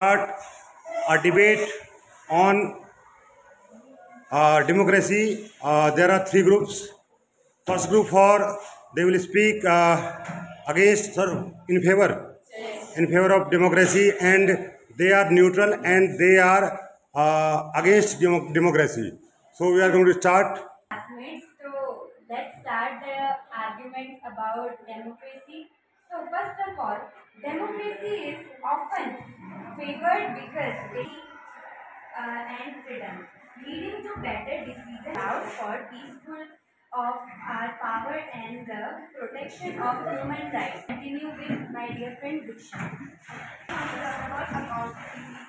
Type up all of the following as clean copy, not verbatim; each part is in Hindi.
Start a debate on democracy. There are three groups. First group they will speak against, in favor of democracy, and they are neutral and they are against democracy. So we are going to start. So let's start the arguments about democracy. So first of all, democracy is often favored because it and freedom, leading to better decisions allowed for peaceful of our power and the protection of human rights. Continue with my dear friend Diksha.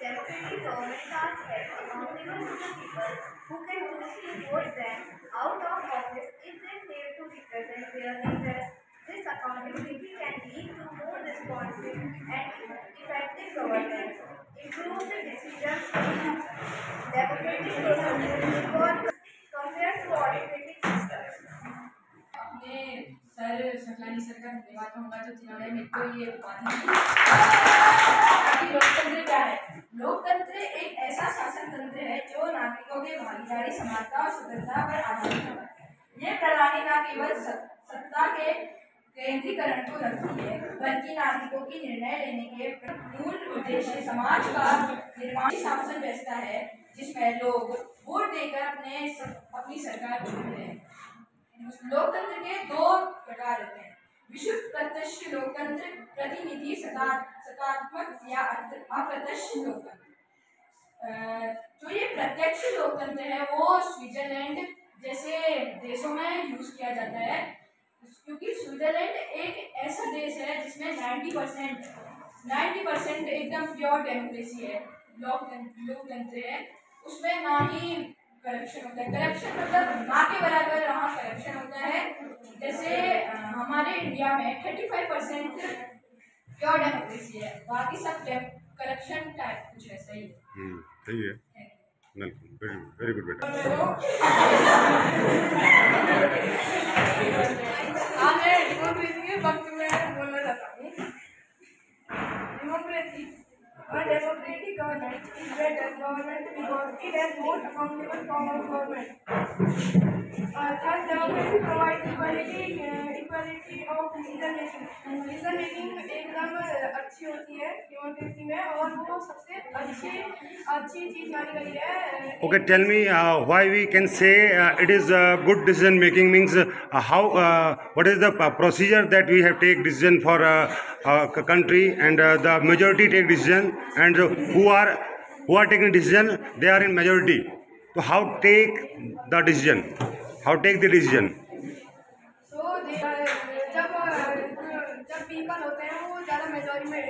Democratic governments are accountable to the people who can choose to vote them out of office if they fail to represent their interests. This accountability can lead to more responsive and effective governance, improve the decisions democratic process compared to autocratic systems. Sir Saklani sir का धन्यवाद कहूँगा जो जिन्होंने मेरे को ये उपाधि दी। लोकतंत्र क्या है? लोकतंत्र एक ऐसा शासन तंत्र है जो नागरिकों के भागीदारी, समानता और स्वतंत्रता पर आधारित है। ये प्रणाली न केवल सत्ता के केंद्रीकरण को रखती है, बल्कि नागरिकों की निर्णय लेने के मूल उद्देश्य समाज का निर्माण शासन व्यवस्था है, जिसमें लोग वोट देकर अपनी सरकार चुनते हैं। लोकतंत्र के दो प्रकार होते हैं: विशुद्ध प्रत्यक्ष लोकतंत्र, प्रतिनिधि सत्तात्मक या अप्रत्यक्ष लोकतंत्र। जो ये प्रत्यक्ष लोकतंत्र है वो स्विट्जरलैंड जैसे देशों में यूज किया जाता है, क्योंकि स्विट्जरलैंड एक ऐसा देश है जिसमें 90% एकदम प्योर डेमोक्रेसी है, लोकतंत्र है। उसमें ना ही करप्शन होता है। करप्शन मतलब ना के बराबर वहाँ करप्शन होता है। जैसे हमारे इंडिया में 35% प्योर डेमोक्रेसी है, बाकी सब करप्शन टाइप कुछ ऐसा ही है। सही है। वेरी गुड बेटा। मैं डेमोक्रेसी के वक्त में बोलना चाहता हूँ। Democracy A democratic government is better government because it has more accountable form of government. Thus, democracy provides equality of decision making. Decision making एकदम अच्छी होती है डेमोक्रेसी में, और वो सबसे अच्छी चीज मानी गई है। Okay, tell me why we can say it is good decision making means what is the procedure that we have take decision for country, and the majority take decision, and who are taking decision, they are in majority. So how take the decision? So जब पीपल होते हैं वो ज़्यादा मेजोरिटी में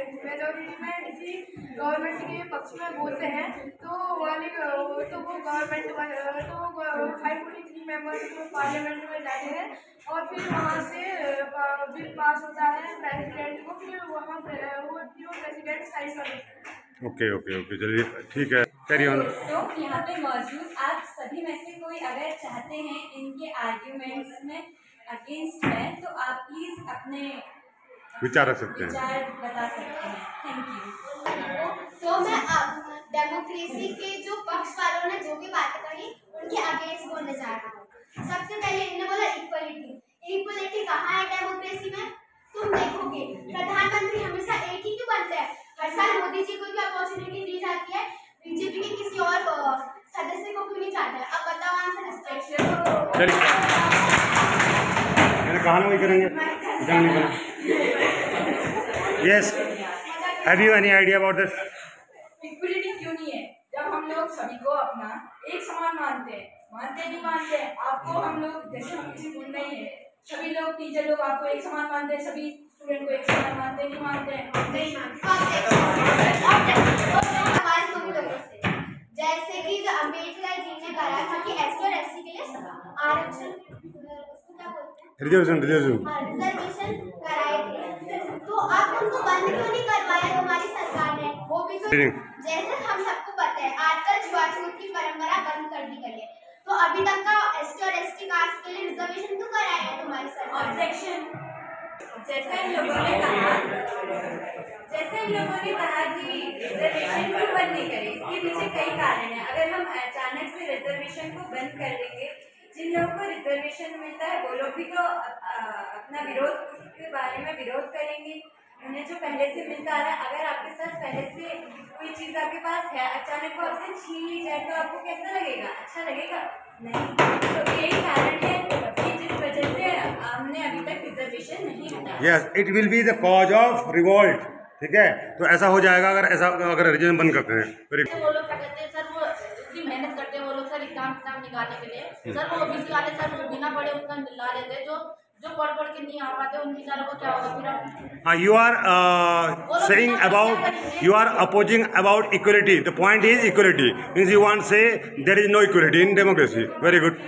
किसी गवर्नमेंट के पक्ष में बोलते हैं, तो वो गवर्नमेंट 543 मेंबर्स पार्लियामेंट में जाते हैं, और फिर वहाँ से बिल पास होता है प्रेसिडेंट को, फिर वहाँ वो प्रेसिडेंट साइन कर देते हैं। ओके चलिए ठीक है, कैरी ऑन। तो यहाँ पे मौजूद आप सभी में से कोई अगर चाहते हैं इनके आर्ग्यूमेंट्स में अगेंस्ट है, तो आप प्लीज अपने विचार रख सकते हैं, विचार बता सकते हैं। Thank you. तो मैं अब डेमोक्रेसी के जो पक्ष वालों ने जो भी बातें कही उनके अगेंस्ट बोलने जा रहा हूँ। सबसे पहले इन्होंने बोला इक्वलिटी कहाँ है डेमोक्रेसी में? तुम देखोगे प्रधानमंत्री हमेशा एक ही क्यों बनते हैं? हर साल मोदी जी को भी अपॉर्चुनिटी दी जाती है, बीजेपी के किसी और सदस्य को क्यों नहीं चाहते? अब बताओ आंसर इसका। कहानी वही करेंगे। Yes, have you any idea about this? Equality क्यों नहीं है? जब हम लोग सभी को अपना एक समान मानते हैं, आपको हम लोग जैसे हम किसी गुण नहीं है, सभी लोग टीचर लोग आपको एक समान मानते हैं, सभी स्टूडेंट को एक समान मानते हैं, नहीं मानते हैं? जैसे कि जो अम्बेडकर जी ने कहा था कि SC और ST के लिए आरक्षण रिजर्वेशन कराए थे, तो आप उनको बंद क्यों नहीं करवाया तुम्हारी सरकार ने? वो भी तो जैसे हम सबको पता है आजकल छुआछूत की परंपरा बंद कर दी गई है, तो अभी तक का SC और ST कास्ट के लिए रिजर्वेशन तो कराया है तुम्हारी सरकार। जैसे इन लोगों ने कहा कि रिजर्वेशन को बंद नहीं करें, इसके पीछे कई कारण हैं। अगर हम अचानक से रिजर्वेशन को बंद कर देंगे, जिन लोगों को रिजर्वेशन मिलता है वो लोग भी तो अपना विरोध, उसके बारे में विरोध करेंगे। उन्हें जो पहले से मिलता आ रहा है, अगर आपके साथ पहले से कोई चीज़ आपके पास है, अचानक वो आपसे छीन ली जाए तो आपको कैसा लगेगा? अच्छा लगेगा? नहीं। तो यही कारण है कि जिस वजह से हमने अभी तक रिजर्वेशन नहीं हटाया। Yes, it will be the cause of revolt. ठीक है, तो ऐसा हो जाएगा अगर रिजर्वेशन बंद करते हैं। वो लोग क्या कहते हैं सर, वो इतनी मेहनत करते हैं वो लोग सर एग्जाम निकालने के लिए। सर वो ओबीसी वाले सर वो बिना पढ़े उतना ला लेते हैं, जो पढ़ के नहीं आ पाते उन बेचारों को क्या होगा फिर? हाँ, you are saying about, you are opposing about equality. The point is equality. Means you want to say there is no equality in democracy. Very good.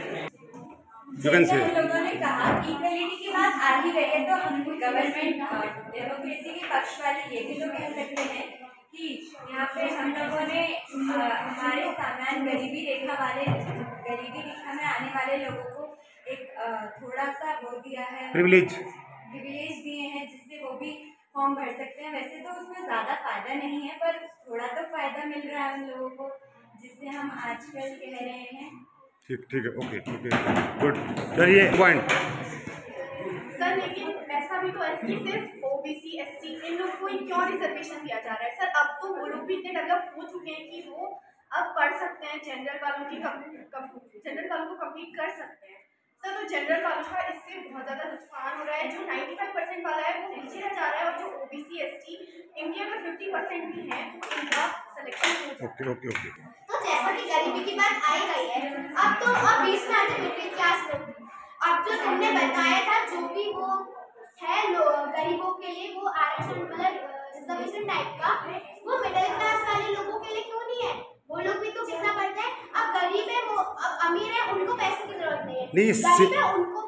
You can say. हम लोगों ने कहा इक्वलिटी की बात आ ही गई है तो हम गवर्नमेंट डेमोक्रेसी के पक्ष वाले ये भी तो कह सकते हैं कि यहाँ पे हम लोगों ने हमारे सामान्य गरीबी रेखा में आने वाले लोगों को एक थोड़ा सा वो दिया है, प्रिविलेज दिए हैं, जिससे वो भी फॉर्म भर सकते हैं। वैसे तो उसमें ज़्यादा फायदा नहीं है, पर थोड़ा तो फायदा मिल रहा है उन लोगों को, जिससे हम आजकल कह रहे हैं। ठीक है, ओके, गुड। चलिए पॉइंट सर, लेकिन ऐसा भी तो है कि सिर्फ ओबीसी, एससी इन लोग को क्यों रिजर्वेशन दिया जा रहा है? सर, अब तो वो लोग भी इतने डेवलप हो चुके हैं कि वो अब पढ़ सकते हैं, जनरल वालों को कम्पीट कर सकते हैं। सर, तो जनरल वालों का इससे बहुत ज़्यादा नुकसान हो रहा है। जो 95% वाला है वो पीछे रह जा रहा है, और जो ओबीसी, एसटी इनके अगर 50% भी हैं तो इनका सिलेक्शन हो जाए। ओके। तो जैसा कि गरीबी की बात आई गई है, अब बीच में आते मिडिल क्लास लोग। अब जो तुमने बताया था, जो भी वो है गरीबों के लिए वो आरक्षण मतलब रिजर्वेशन टाइप का, वो मिडिल क्लास वाले लोगों के लिए क्यों नहीं है? वो लोग भी तो कितना पढ़ते हैं। अब गरीब है, वो अब अमीर है, उनको पैसे की जरूरत नहीं है। गरीब है, उनको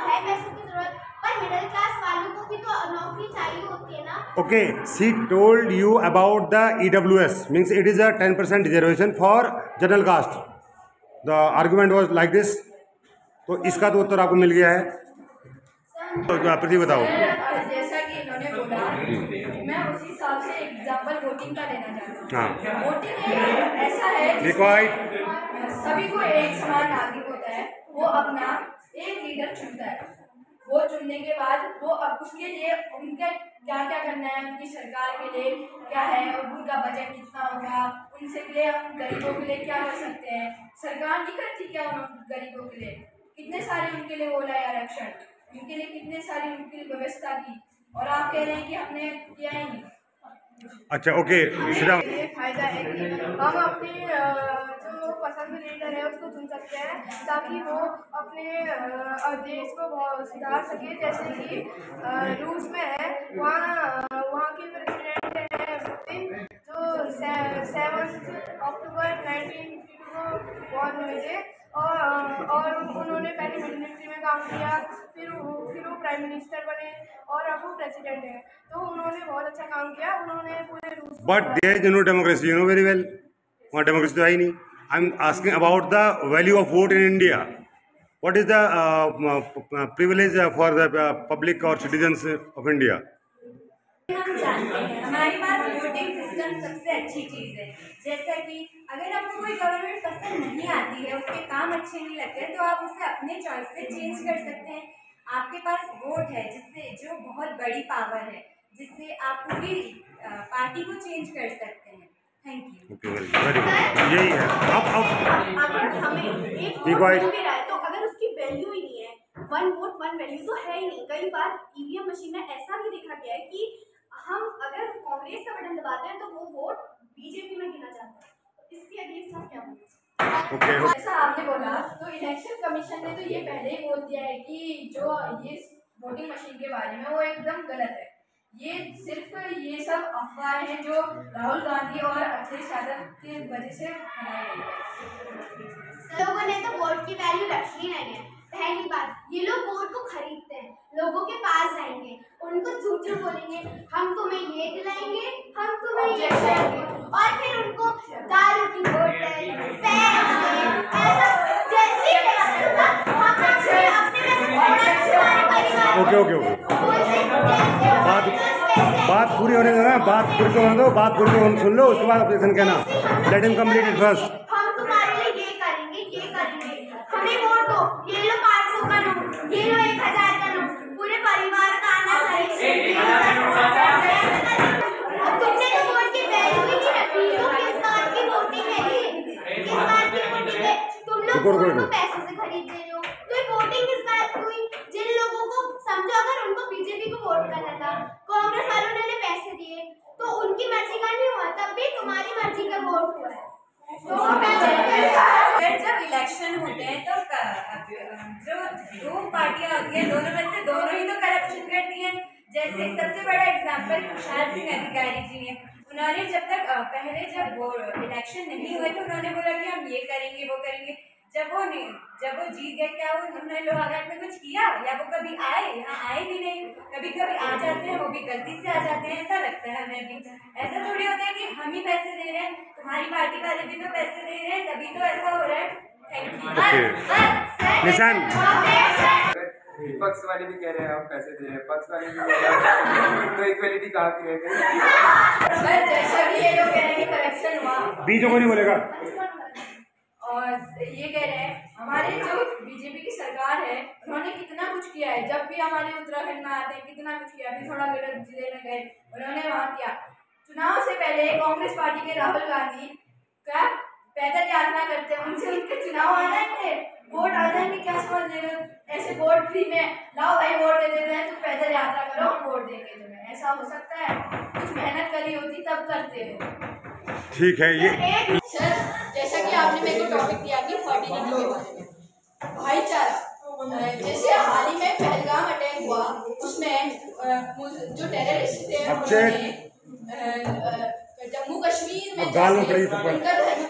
है पैसों की जरूरत, पर मिडिल क्लास वालों को भी तो नौकरी चाहिए होती है ना। Okay, she told you about the EWS, means it is a 10% reservation for general caste. The argument was like this. तो इसका तो उत्तर आपको मिल गया है। तो प्रति बताओ। जैसा कि इन्होंने बोला, मैं उसी हिसाब से एग्जाम्पल वोटिंग का लेना चाहता हूँ। हाँ, वोटिंग ऐसा है सभी को एक समान नागरिक होता है। वो अपना एक लीडर चुनता है, वो चुनने के बाद वो अब उसके लिए उनका क्या क्या करना है, उनकी सरकार के लिए क्या है, उनका बजट कितना होगा, उनसे के लिए हम गरीबों के लिए क्या कर सकते हैं। सरकार नहीं करती क्या गरीबों के लिए? कितने सारे उनके लिए बोला है आरक्षण, उनके लिए कितने सारी उनकी व्यवस्था की, और आप कह रहे हैं कि हमने किया ही नहीं। अच्छा, ओके, ये फायदा है कि हम अपने जो पसंद लीडर है उसको चुन सकते हैं, ताकि वो अपने देश को सुधार सके। जैसे कि रूस में है, वहाँ के प्रेसिडेंट है पुतिन, जो 7 अक्टूबर 1952 को बॉर्न हुए थे, और उन्होंने पहले मिलिट्री में काम किया, फिर वो प्राइम मिनिस्टर बने, और अब वो प्रेसिडेंट है। तो उन्होंने बहुत अच्छा काम किया, उन्होंने पूरे रूस। But there is no democracy, you know very well. वहाँ डेमोक्रेसी तो है ही नहीं। I am asking about the value of vote in India. What is the privilege for the public और सिटीजन्स ऑफ इंडिया? हम जानते हैं हमारे पास वोटिंग सिस्टम सबसे अच्छी चीज़ है। जैसा कि अगर आपको कोई गवर्नमेंट पसंद नहीं आती है, उसके काम अच्छे नहीं लगते, तो आप उसे अपने चॉइस से चेंज कर सकते हैं। आपके पास वोट है, जिससे जो बहुत बड़ी पावर है, जिससे आप पूरी पार्टी को चेंज कर सकते हैं। Thank you. Okay, very good, यही है। अब अगर हमें एक वोट मिल भी रहा है तो अगर उसकी वैल्यू ही नहीं है, 1 वोट 1 वैल्यू तो है ही नहीं। कई बार ईवीएम मशीन में ऐसा भी देखा गया है कि हम अगर कांग्रेस का बटन दबाते हैं तो वो वोट बीजेपी में गिना जाता है। इसके अगेंस्ट आप क्या बोलते हैं? जैसा आपने बोला, तो इलेक्शन कमीशन ने तो ये पहले ही बोल दिया है कि जो ये वोटिंग मशीन के बारे में वो एकदम गलत है। ये सिर्फ ये सब अफवाह हैं जो राहुल गांधी और अखिलेश यादव की वजह से फैलाई गई है। लोगों ने तो वोट की वैल्यू रखी नहीं है। पहली बात, ये लोग वोट को खरीदते हैं, लोगों के पास जाएंगे, उनको झूठ बोलेंगे, हम तुम्हें ये दिलाएंगे, हम तुम्हें ये दिलाएंगे, और फिर उनको दारू की बोतल, पैसे, ऐसा जैसे ही लगेगा हम अपने में से थोड़ा सा हमारे परिवार ओके, बात बात पूरी होने दो ना, बात पूरी होने दो, बात पूरी सुन लो, उसके बाद ऑब्जेक्शन कहना। Let him complete it first. हम तुम्हारे लिए ये करेंगे, ये करेंगे, हमें वोट दो, ये लो 500 का नोट, ये लो 1000 का नोट, पूरे परिवार का आना चाहिए। तुमने तो वोट की वैल्यू ही नहीं रखी, तो किस बात की वोटिंग है ये? किस बात की वोटिंग है? तुम लोग वोट को पैसे से खरीद रहे हो, तो ये वोटिंग किस बात की हुई? जिन लोगों को समझो अगर उनको बीजेपी को वोट करना था, कांग्रेस वालों ने पैसे दिए, तो उनकी मर्जी का नहीं हुआ, तब भी तुम्हारी मर्जी का वोट हुआ है। जब इलेक्शन होते हैं तो जो दो पार्टियां होती हैं, दोनों में से दोनों ही तो करप्शन करती हैं। जैसे सबसे बड़ा एग्जांपल कुशाल सिंह अधिकारी जी हैं। उन्होंने जब वो इलेक्शन नहीं हुए थे, उन्होंने बोला कि हम ये करेंगे वो करेंगे। जब वो जीत गए, क्या उन्होंने लोहाघाट में कुछ किया? या वो कभी आए? यहाँ आए भी नहीं। कभी कभी आ जाते हैं, वो भी गलती से आ जाते हैं। ऐसा लगता है हमें भी। ऐसा थोड़ी होता है कि हम ही पैसे दे रहे हैं, तुम्हारी पार्टी वाले भी तो पैसे दे रहे हैं, तभी तो ऐसा हो रहा है। विपक्ष वाले भी कह रहे हैं हम पैसे दे रहे हैं, पक्ष वाले भी कह रहे हैं, तो इक्वलिटी कहाँ की रह गई? जैसा कि ये लोग कह रहे हैं कि करप्शन हुआ, बीजों को नहीं बोलेगा। और ये कह रहे हैं हमारे जो बीजेपी की सरकार है, उन्होंने कितना कुछ किया है। जब भी हमारे उत्तराखंड में आते हैं, कितना कुछ किया। अभी थोड़ा जिले में गए, उन्होंने वहाँ किया। चुनाव से पहले कांग्रेस पार्टी के राहुल गांधी क्या पैदल यात्रा करते हैं, उनसे उनके चुनाव आ जाएंगे, वोट आ जाएंगे। क्या समझ रहे हो? ऐसे वोट फ्री में लाओ भाई, वोट दे देते हैं, तो पैदल यात्रा करो, हम वोट देंगे तुम्हें। ऐसा हो सकता है? कुछ मेहनत करी होती तब करते हो। ठीक है। ये सर, जैसा कि आपने मेरे को टॉपिक दिया कि फर्टिलिटी के बारे में, भाईचारा। जैसे हाल ही में पहलगाम अटैक हुआ, उसमें जो टेररिस्ट थे उन्होंने जम्मू कश्मीर में उनका धर्म,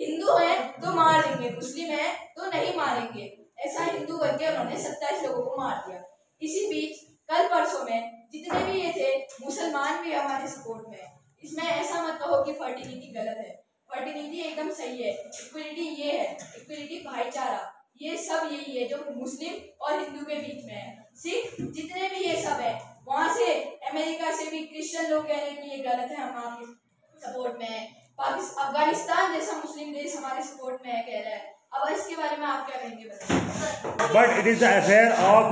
हिंदू है तो मार देंगे, मुस्लिम है तो नहीं मारेंगे, ऐसा हिंदू करके उन्होंने 27 लोगों को मार दिया। इसी बीच कल परसों में जितने भी ये थे, मुसलमान भी हमारे सपोर्ट में। इसमें ऐसा मत कहो कि फर्टिलिटी गलत है, फर्टिलिटी एकदम सही है। इक्वलिटी ये है, इक्वलिटी भाईचारा, ये सब यही है जो मुस्लिम और हिंदू के बीच में है। सिख जितने भी ये सब है, वहाँ से अमेरिका से भी क्रिश्चियन लोग कह रहे हैं कि ये गलत है, हम आपके सपोर्ट में है। पाकिस्तान, अफगानिस्तान जैसा मुस्लिम देश हमारे सपोर्ट में है, कह रहा है। अब इसके बारे में आप क्या कहेंगे बताइए। But it is the affair of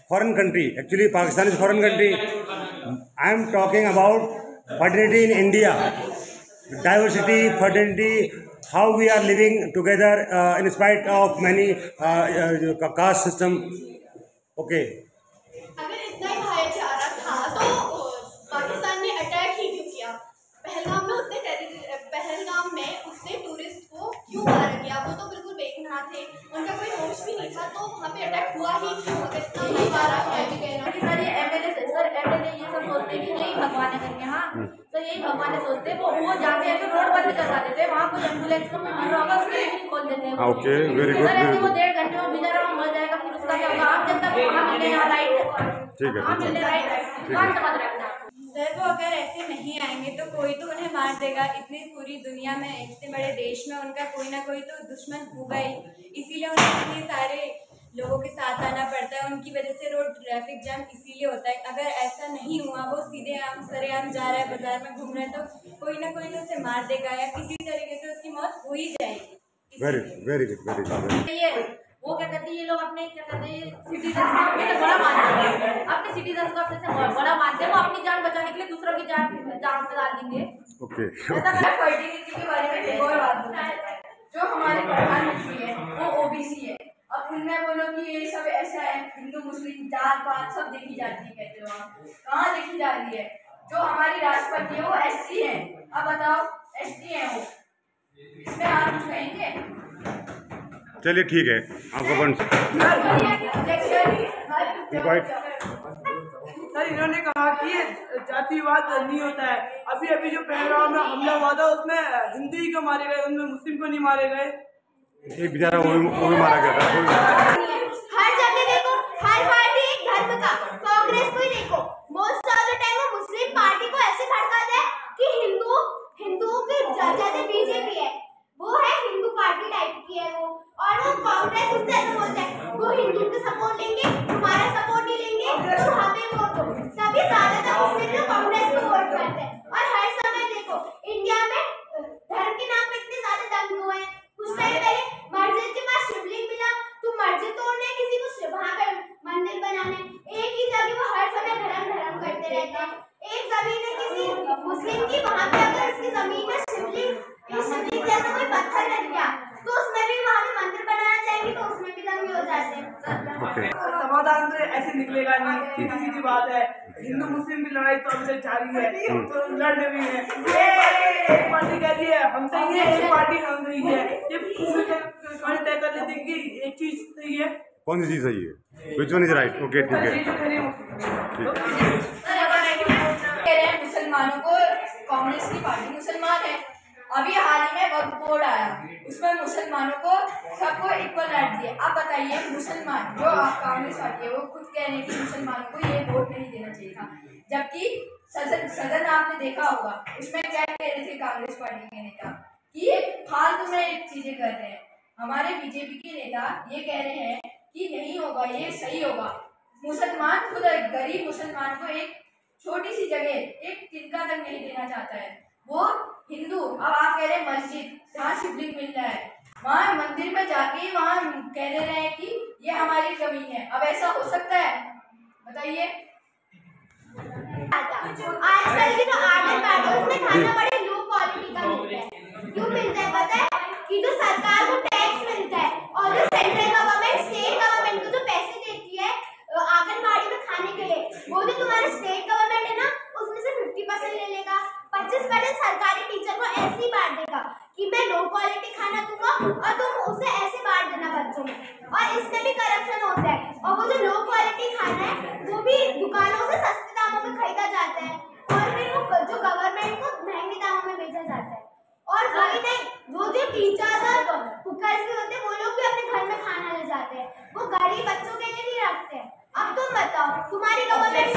foreign country. Actually Pakistan is foreign country. I am talking about fraternity in India, diversity, fraternity, how we are living together in spite of many caste system. Okay. अगर इतना ही भाईचारा था तो पाकिस्तान ने अटैक ही क्यों किया? पहलगाम में उतने टूरिस्ट को क्यों मारा गया? वो तो बिल्कुल बेगुनाह थे, उनका कोई होश भी नहीं था, तो वहाँ पे अटैक हुआ ही क्यों? इतना ही मारा है कि सर ये एमएलए ये सब सोचते हैं कि यही भगवान है करके। हाँ तो यही भगवान है सोचते हैं, वो जाते हैं तो रोड बंद करवा देते हैं, वहाँ कुछ एम्बुलेंस को मिल रहा होगा उसके लिए नहीं खोल देते हैं। Okay, very good. सर ऐसे वो 1.5 घंटे में बेचारा मर जाएगा, फिर उसका क्या होगा? आम जनता को कहाँ मिलने यहाँ राइट, ठीक है, कहाँ मिलने राइट, कहाँ समझ रहे हैं? सर वो अगर ऐसे नहीं आएंगे तो कोई तो उन्हें मार देगा। इतनी पूरी दुनिया में, इतने बड़े देश में उनका कोई ना कोई तो दुश्मन होगा ही, इसीलिए उन्हें इतने सारे लोगों के साथ आना पड़ता है। उनकी वजह से रोड ट्रैफिक जाम इसीलिए होता है। अगर ऐसा नहीं हुआ, वो सीधे सरेआम जा रहा है, बाजार में घूम रहा है, तो कोई ना कोई तो उसे मार देगा या किसी तरीके से उसकी मौत हो ही जाएगी। Very very good, very good. ये वो क्या कहते हैं, ये लोग अपने क्या कहते हैं सिटीजन को अपने से बड़ा मानते हैं, अपने सिटीजन को अपने से बड़ा मानते हैं। वो अपनी जान बचाने के लिए दूसरों की जान में डाल देंगे। ओके। फर्टिलिटी के बारे में एक और बात बोलना चाहता है। जो हमारे प्रधानमंत्री है वो ओबीसी है। अब उनमें बोलो कि ये सब ऐसा है, हिंदू मुस्लिम जात पात सब देखी जाती है, कहते हो आप, कहाँ देखी जा रही है? जो हमारी राष्ट्रपति है वो एससी है। अब बताओ, एसटी है वो, इसमें आप कुछ कहेंगे? चलिए ठीक है, आपको सर इन्होंने कहा कि ये जातिवाद नहीं होता है। अभी अभी जो पहलगाम में हमला हुआ था उसमें हिंदू ही को मारे गए, उनमें मुस्लिम को नहीं मारे गए। एक बेचारा वो भी मारा गया था। हर जगह देखो, हर पार्टी एक धर्म का, कांग्रेस को ही देखो, मोस्ट ऑफ द टाइम वो मुस्लिम पार्टी को ऐसे खड़काता है कि हिंदुओं के जैसे बीजेपी है, वो है हिंदू पार्टी टाइप की है वो। और वो कांग्रेस उससे ऐसा बोलता है, वो हिंदू के सपोर्ट लेंगे, तुम्हारा सपोर्ट नहीं लेंगे, तो हमें वोट दो। तभी ज्यादातर हिंदू मुस्लिम की लड़ाई तो अभी तक जारी है, तो लड़ रही है। एक पार्टी कह रही है हम सही है, एक पार्टी हम सही है। ये तय कर लेते कि एक चीज सही है। कौन सी चीज सही है? Which one is right? Okay, ठीक है। कह रहे हैं मुसलमानों को, कांग्रेस की पार्टी मुसलमान है। अभी हाल ही में वक्फ बोर्ड आया, उसमें मुसलमानों को सबको इक्वल राइट दिए। आप बताइए, मुसलमान जो आप कांग्रेस पार्टी है वो खुद कह रहे हैं कि मुसलमानों को ये वोट नहीं देना चाहिए था, जबकि सदन आपने देखा होगा उसमें क्या कह रहे थे कांग्रेस पार्टी के नेता कि ये फालतू में चीजें कर रहे हैं। हमारे बीजेपी के नेता ये कह रहे हैं कि नहीं होगा, ये सही होगा। मुसलमान खुद गरीब मुसलमान को एक छोटी सी जगह, एक तिनका तक नहीं देना चाहता है। वो हिंदू, अब आप कह रहे हैं मस्जिद जहाँ शिवलिंग मिल रहा है, वहाँ मंदिर में जाके वहाँ कह दे रहे हैं कि ये हमारी जमीन है। अब ऐसा हो सकता है? बताइए। आजकल की जो आंगनबाड़ी है उसमें खाना बड़े लो क्वालिटी का मिलता है। क्यों मिलता है पता है? कि जो सरकार को टैक्स मिलता है और जो सेंट्रल गवर्नमेंट स्टेट गवर्नमेंट को जो पैसे देती है आंगनबाड़ी में खाने के लिए, वो जो तुम्हारा स्टेट गवर्नमेंट है ना, उसमें से 50% ले लेगा। 25% सरकारी टीचर को ऐसे ही बांट देगा कि मैं लो क्वालिटी खाना दूंगा और तुम उसे ऐसे बांट देना बच्चों में। और इसमें भी करप्शन होता है, और वो जो लो क्वालिटी खाना है वो भी दुकानों से सस्ते दामों में खरीदा जाता है और फिर वो जो गवर्नमेंट को महंगे दामों में बेचा जाता है। और वही नहीं, वो जो टीचर्स और कुकर्स भी होते हैं वो लोग भी अपने घर में खाना ले जाते हैं, वो गरीब बच्चों के लिए नहीं रखते हैं। अब तुम बताओ, तुम्हारी गवर्नमेंट एक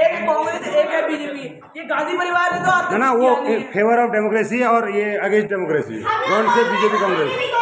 है कांग्रेस, एक है बीजेपी। ये गांधी परिवार है तो ना वो फेवर ऑफ डेमोक्रेसी और ये अगेंस्ट डेमोक्रेसी। कौन से बीजेपी कांग्रेस?